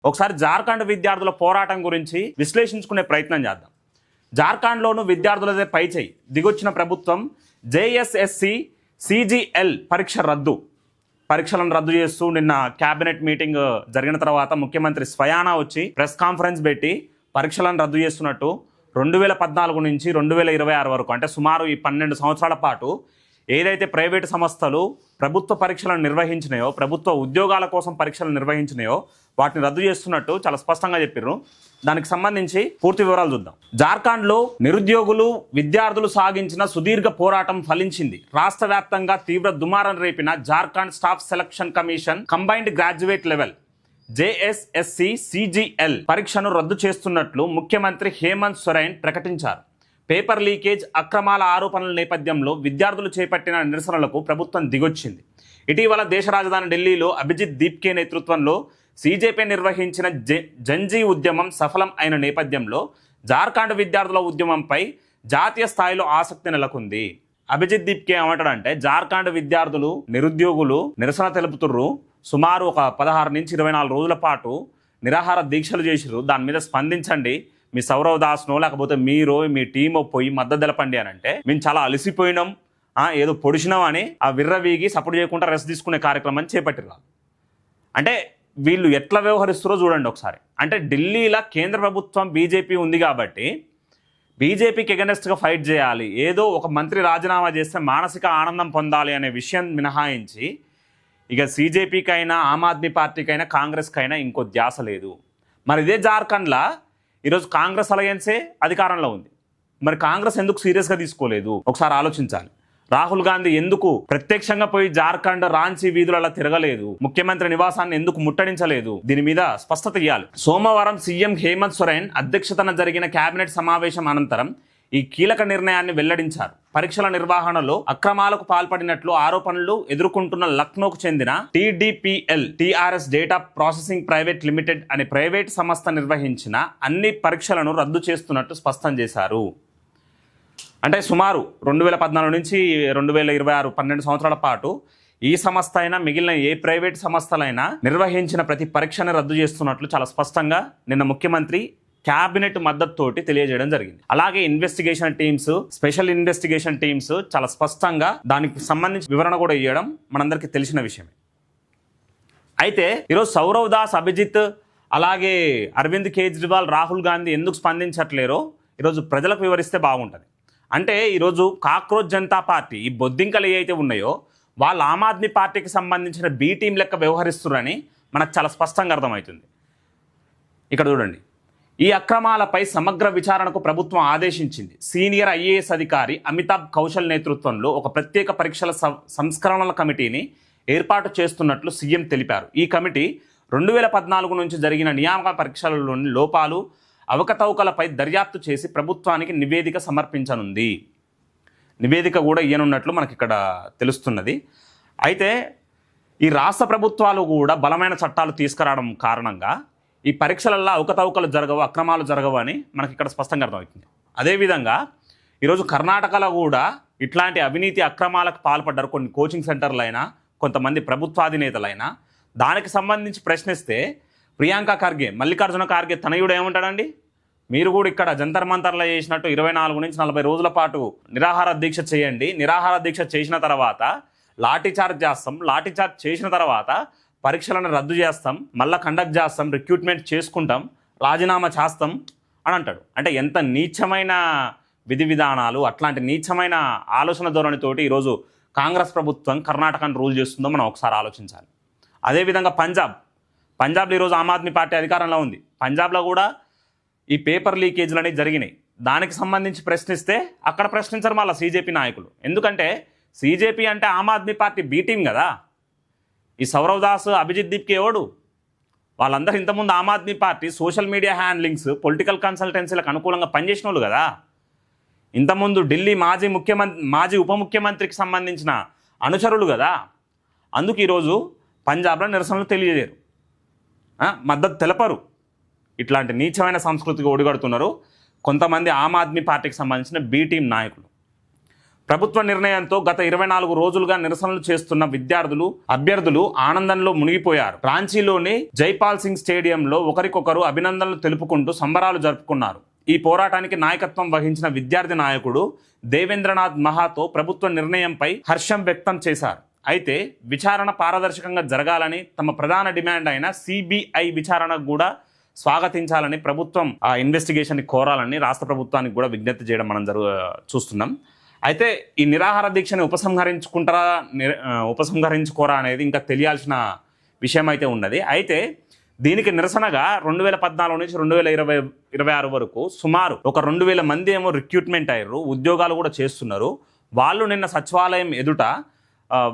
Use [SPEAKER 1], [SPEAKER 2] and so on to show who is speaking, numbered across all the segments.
[SPEAKER 1] ఒకసారి జార్ఖండ్ విద్యార్థుల పోరాటం గురించి విశ్లేషించుకునే ప్రయత్నం చేద్దాం. జార్ఖండ్లోను విద్యార్థులదే పైచేయి దిగొచ్చిన ప్రభుత్వం జేఎస్ఎస్సి సిజిఎల్ పరీక్షలను రద్దు చేస్తూ నిన్న క్యాబినెట్ మీటింగ్ జరిగిన తర్వాత ముఖ్యమంత్రి స్వయానా వచ్చి ప్రెస్ కాన్ఫరెన్స్ పెట్టి పరీక్షలను రద్దు చేస్తున్నట్టు 2014 నుంచి 2026 వరకు అంటే సుమారు ఈ 12 సంవత్సరాల పాటు ఏదైతే ప్రైవేటు సంస్థలు ప్రభుత్వ పరీక్షలను నిర్వహించినాయో, ప్రభుత్వ ఉద్యోగాల కోసం పరీక్షలు నిర్వహించినాయో వాటిని రద్దు చేస్తున్నట్టు చాలా స్పష్టంగా చెప్పారు. దానికి సంబంధించి పూర్తి వివరాలు చూద్దాం. జార్ఖండ్లో నిరుద్యోగులు విద్యార్థులు సాగించిన సుదీర్ఘ పోరాటం ఫలించింది. రాష్ట్ర వ్యాప్తంగా తీవ్ర దుమారం రేపిన Jharkhand staff selection commission combined graduate level JSSC CGL పరీక్షను రద్దు చేస్తున్నట్లు ముఖ్యమంత్రి హేమంత్ సోరెన్ ప్రకటించారు. పేపర్ లీకేజ్ అక్రమాల ఆరోపణల నేపథ్యంలో విద్యార్థులు చేపట్టిన నిరసనలకు ప్రభుత్వం దిగొచ్చింది. ఇటీవల దేశ రాజధాని ఢిల్లీలో అభిజిత్ దీప్కే నేతృత్వంలో సీజేపీ నిర్వహించిన జంజీ ఉద్యమం సఫలం అయిన నేపథ్యంలో జార్ఖండ్ విద్యార్థుల ఉద్యమంపై జాతీయ స్థాయిలో ఆసక్తి నెలకొంది. అభిజిత్ దీప్కే ఏమంటాడంటే, జార్ఖండ్ విద్యార్థులు నిరుద్యోగులు నిరసన తెలుపుతుర్రు, సుమారు ఒక 16 నుంచి 24 రోజుల పాటు నిరాహార దీక్షలు చేసిర్రు, దాని మీద స్పందించండి, మీ సౌరవ్ దాస్నో లేకపోతే మీరు మీ టీమో పోయి మద్దతు తెలపండి అని అంటే, మేము చాలా అలసిపోయినాం, ఏదో పొడిచినాం అని ఆ విర్రవీగి సపోర్ట్ చేయకుండా రెస్ట్ తీసుకునే కార్యక్రమాన్ని చేపట్టిరు. అంటే వీళ్ళు ఎట్లా వ్యవహరిస్తారో చూడండి ఒకసారి. అంటే ఢిల్లీలో కేంద్ర ప్రభుత్వం బీజేపీ ఉంది కాబట్టి బీజేపీకి ఎగనెస్ట్గా ఫైట్ చేయాలి, ఏదో ఒక మంత్రి రాజీనామా చేస్తే మానసిక ఆనందం పొందాలి అనే విషయం మినహాయించి ఇక సీజేపీకైనా ఆమ్ ఆద్మీ పార్టీకైనా కాంగ్రెస్కైనా ఇంకో ధ్యాస లేదు. మరి ఇదే జార్ఖండ్లో ఈరోజు కాంగ్రెస్ అలయన్సే అధికారంలో ఉంది. మరి కాంగ్రెస్ ఎందుకు సీరియస్గా తీసుకోలేదు ఒకసారి ఆలోచించాలి. రాహుల్ గాంధీ ఎందుకు ప్రత్యక్షంగా పోయి జార్ఖండ్ రాంచీ వీధులలో తిరగలేదు, ముఖ్యమంత్రి నివాసాన్ని ఎందుకు ముట్టడించలేదు, దీని మీద స్పష్టత ఇవ్వాలి. సోమవారం సీఎం హేమంత్ సోరెన్ అధ్యక్షతన జరిగిన కేబినెట్ సమావేశం అనంతరం ఈ కీలక నిర్ణయాన్ని వెల్లడించారు. పరీక్షల నిర్వహణలో అక్రమాలకు పాల్పడినట్లు ఆరోపణలు ఎదుర్కొంటున్న లక్నోకు చెందిన TDPL TRS data processing private limited అనే ప్రైవేట్ సంస్థ నిర్వహించిన అన్ని పరీక్షలను రద్దు చేస్తున్నట్టు స్పష్టం చేశారు. అంటే సుమారు 2014 నుంచి 2026 12 సంవత్సరాల పాటు ఈ సంస్థ అయినా మిగిలిన ఏ ప్రైవేట్ సంస్థలైనా నిర్వహించిన ప్రతి పరీక్షను రద్దు చేస్తున్నట్లు చాలా స్పష్టంగా నిన్న ముఖ్యమంత్రి క్యాబినెట్ మద్దతుతోటి తెలియజేయడం జరిగింది. అలాగే investigation teams, special investigation teams చాలా స్పష్టంగా దానికి సంబంధించి వివరణ కూడా ఇవ్వడం మనందరికీ తెలిసిన విషయమే. అయితే ఈరోజు సౌరవ్ దాస్, అభిజిత్, అలాగే అరవింద్ కేజ్రీవాల్, రాహుల్ గాంధీ ఎందుకు స్పందించట్లేరో ఈరోజు ప్రజలకు వివరిస్తే బాగుంటుంది. అంటే ఈరోజు కాక్రోచ్ జనతా పార్టీ ఈ బొద్దింకలు ఏవైతే ఉన్నాయో వాళ్ళు ఆమ్ ఆద్మీ పార్టీకి సంబంధించిన బీ టీం లెక్క వ్యవహరిస్తున్నారని మనకు చాలా స్పష్టంగా అర్థమవుతుంది. ఇక్కడ చూడండి, ఈ అక్రమాలపై సమగ్ర విచారణకు ప్రభుత్వం ఆదేశించింది. సీనియర్ ఐఏఎస్ అధికారి అమితాబ్ కౌశల్ నేతృత్వంలో ఒక ప్రత్యేక పరీక్షల సంస్కరణల కమిటీని ఏర్పాటు చేస్తున్నట్లు సీఎం తెలిపారు. ఈ కమిటీ 2014 నుంచి జరిగిన నియామక పరీక్షలలోని లోపాలు, అవకతవకలపై దర్యాప్తు చేసి ప్రభుత్వానికి నివేదిక సమర్పించనుంది. నివేదిక కూడా ఇయ్యనున్నట్లు మనకి ఇక్కడ తెలుస్తున్నది. అయితే ఈ రాష్ట్ర ప్రభుత్వాలు కూడా బలమైన చట్టాలు తీసుకురావడం కారణంగా ఈ పరీక్షలలో అవకతవకలు జరగవు, అక్రమాలు జరగవు అని మనకి ఇక్కడ స్పష్టంగా అర్థమవుతుంది. అదేవిధంగా ఈరోజు కర్ణాటకలో కూడా ఇట్లాంటి అవినీతి అక్రమాలకు పాల్పడ్డారు కొన్ని కోచింగ్ సెంటర్లైనా, కొంతమంది ప్రభుత్వాధినేతలైనా. దానికి సంబంధించి ప్రశ్నిస్తే ప్రియాంక ఖర్గే, మల్లికార్జున ఖార్గే తనయుడు ఏమంటాడండి, మీరు కూడా ఇక్కడ జంతర్ మంతర్లో చేసినట్టు 24 నుంచి 40 రోజుల పాటు నిరాహార దీక్ష చేయండి, నిరాహార దీక్ష చేసిన తర్వాత లాఠీచార్జ్ చేస్తాం, లాఠీచార్జ్ చేసిన తర్వాత పరీక్షలను రద్దు చేస్తాం, మళ్ళీ కండక్ట్ చేస్తాం, రిక్రూట్మెంట్ చేసుకుంటాం, రాజీనామా చేస్తాం అని అంటాడు. అంటే ఎంత నీచమైన విధి విధానాలు, అట్లాంటి నీచమైన ఆలోచన ధోరణితోటి ఈరోజు కాంగ్రెస్ ప్రభుత్వం కర్ణాటకను రూల్ చేస్తుందో మనం ఒకసారి ఆలోచించాలి. అదేవిధంగా పంజాబ్లో ఈరోజు ఆమ్ ఆద్మీ పార్టీ అధికారంలో ఉంది. పంజాబ్లో కూడా ఈ పేపర్ లీకేజ్లు అనేవి జరిగినాయి. దానికి సంబంధించి ప్రశ్నిస్తే అక్కడ ప్రశ్నించరు మళ్ళీ సీజేపీ నాయకులు. ఎందుకంటే సీజేపీ అంటే Aam Aadmi Party B team కదా. ఈ సౌరవ్ దాస్, అభిజిత్ దీప్కే ఎవడు, వాళ్ళందరూ ఇంతకుముందు Aam Aadmi Party social media handlings, political కన్సల్టెన్సీలకు అనుకూలంగా పనిచేసిన వాళ్ళు కదా. ఇంతకుముందు ఢిల్లీ మాజీ ఉప ముఖ్యమంత్రికి సంబంధించిన అనుచరులు కదా. అందుకు ఈరోజు పంజాబ్లో నిరసనలు తెలియజేయరు, మద్దతు తెలపరు. ఇట్లాంటి నీచమైన సంస్కృతికి ఒడిగడుతున్నారు కొంతమంది ఆమ్ ఆద్మీ పార్టీకి సంబంధించిన బీ టీం నాయకులు. ప్రభుత్వ నిర్ణయంతో గత 24 రోజులుగా నిరసనలు చేస్తున్న అభ్యర్థులు ఆనందంలో మునిగిపోయారు. రాంచీలోని జైపాల్ సింగ్ స్టేడియంలో ఒకరికొకరు అభినందనలు తెలుపుకుంటూ సంబరాలు జరుపుకున్నారు. ఈ పోరాటానికి నాయకత్వం వహించిన విద్యార్థి నాయకుడు దేవేంద్రనాథ్ మహాతో ప్రభుత్వ నిర్ణయంపై హర్షం వ్యక్తం చేశారు. అయితే విచారణ పారదర్శకంగా జరగాలని, తమ ప్రధాన డిమాండ్ అయిన సిబిఐ విచారణకు కూడా స్వాగతించాలని ప్రభుత్వం ఆ ఇన్వెస్టిగేషన్ కోరాలని రాష్ట్ర ప్రభుత్వానికి కూడా విజ్ఞప్తి చేయడం మనం చూస్తున్నాం. అయితే ఈ నిరాహార దీక్షని ఉపసంహరించుకోరా అనేది ఇంకా తెలియాల్సిన విషయం అయితే ఉన్నది. అయితే దీనికి నిరసనగా 2014 నుంచి 2026 వరకు సుమారు ఒక 2000 మంది ఏమో రిక్రూట్మెంట్ అయ్యారు, ఉద్యోగాలు కూడా చేస్తున్నారు. వాళ్ళు నిన్న సచివాలయం ఎదుట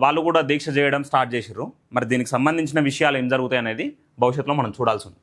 [SPEAKER 1] వాళ్ళు కూడా దీక్ష చేయడం స్టార్ట్ చేసిర్రు. మరి దీనికి సంబంధించిన విషయాలు ఏం జరుగుతాయి అనేది భవిష్యత్తులో మనం చూడాల్సి ఉంది.